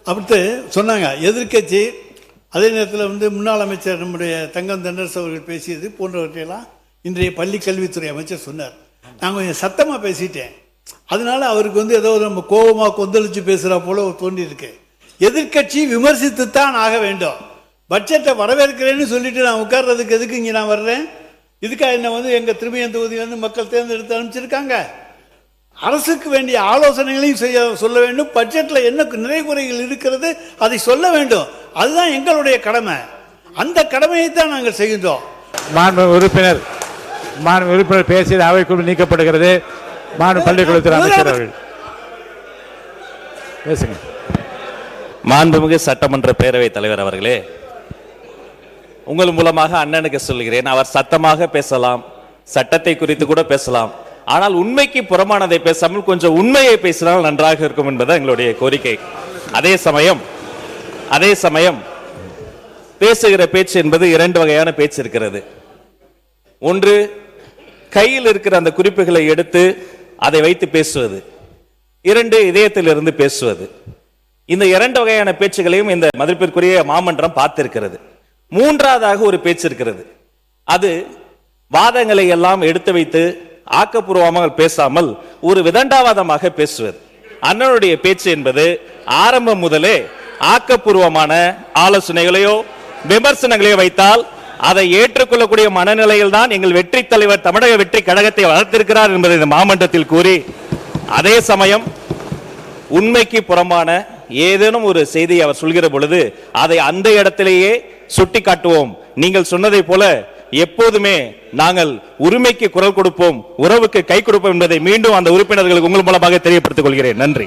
அப்படி சொன்னாங்க. எதிர்க்கட்சி அதே நேரத்தில் முன்னாள் அமைச்சர் நம்முடைய தங்கம் தென்னரசு அவர்கள் பேசியது போன்றவற்றையெல்லாம் இன்றைய பள்ளி கல்வித்துறை அமைச்சர் சொன்னார். நான் கொஞ்சம் சத்தமாக பேசிட்டேன். அதனால அவருக்கு ஏதோ நம்ம கோபமாக கொந்தளிச்சு பேசுகிற போல தோன்றியிருக்கு. எதிர்க்கட்சி விமர்சித்துத்தான் ஆக வேண்டும். பட்ஜெட்டை வரவேற்கிறேன்னு சொல்லிட்டு நான் உட்கார்றதுக்கு எதுக்கு இங்கே நான் வர்றேன்? இதுக்காக என்ன எங்கள் திரும்பியன் தொகுதி மக்கள் தேர்ந்தெடுத்து அனுப்பிச்சிருக்காங்க. அரசுக்கு வேண்டிய ஆலோசனைகளையும் சொல்ல வேண்டும். பட்ஜெட்டில் என்ன நிறைகுறைகள் இருக்கிறது அதை சொல்ல வேண்டும். அதுதான் எங்களுடைய கடமை. அந்த கடமையை தான் நாங்கள் செய்கின்றோம். மாண்பு உறுப்பினர் பேசியது அவைக்குள் நீக்கப்படுகிறது. மாண்பு பள்ளிக்கூடத்தில் அமைச்சர் அவர்கள் பேசுங்க. மாண்புமிகு சட்டமன்ற பேரவைத் தலைவர் அவர்களே, உங்கள் மூலமாக அண்ணனுக்கு சொல்கிறேன், அவர் சத்தமாக பேசலாம், சட்டத்தை குறித்து கூட பேசலாம். ஆனால் உண்மைக்கு புறமானதை பேசாமல் கொஞ்சம் உண்மையை பேசினால் நன்றாக இருக்கும் என்பது எங்களுடைய கோரிக்கை. அதே சமயம் பேசுகிற பேச்சு என்பது இரண்டு வகையான பேச்சு இருக்கிறது. ஒன்று, கையில் இருக்கிற அந்த குறிப்புகளை எடுத்து அதை வைத்து பேசுவது. இரண்டு, இதயத்திலிருந்து பேசுவது. இந்த இரண்டு வகையான பேச்சுகளையும் இந்த மதிப்பிற்குரிய மாமன்றம் பார்த்திருக்கிறது. மூன்றாவதாக ஒரு பேச்சு இருக்கிறது. அது வாதங்களை எல்லாம் எடுத்து வைத்து ஆக்கப்பூர்வமாக பேசாமல் ஒரு விதண்டாவாதமாக பேசுவது. அண்ணனுடைய பேச்சு என்பது ஆரம்பம் முதலே ஆக்கப்பூர்வமான ஆலோசனைகளையோ விமர்சனங்களையோ வைத்தால் அதை ஏற்றுக்கொள்ளக்கூடிய மனநிலையில் தான் எங்கள் வெற்றி தலைவர் தமிழக வெற்றி கழகத்தை வளர்த்திருக்கிறார் என்பதை இந்த மாமன்றத்தில் கூறி, அதே சமயம் உண்மைக்கு புறம்பான ஏதேனும் ஒரு செய்தியை அவர் சொல்கிற பொழுது அதை அந்த இடத்திலேயே சுட்டி காட்டுவோம். நீங்கள் சொன்னதை போல எப்போதுமே நாங்கள் உரிமைக்கு குரல் கொடுப்போம், உறவுக்கு கை கொடுப்போம் என்பதை மீண்டும் அந்த உறுப்பினர்களுக்கு உங்கள் மூலமாக தெரியப்படுத்திக் கொள்கிறேன். நன்றி.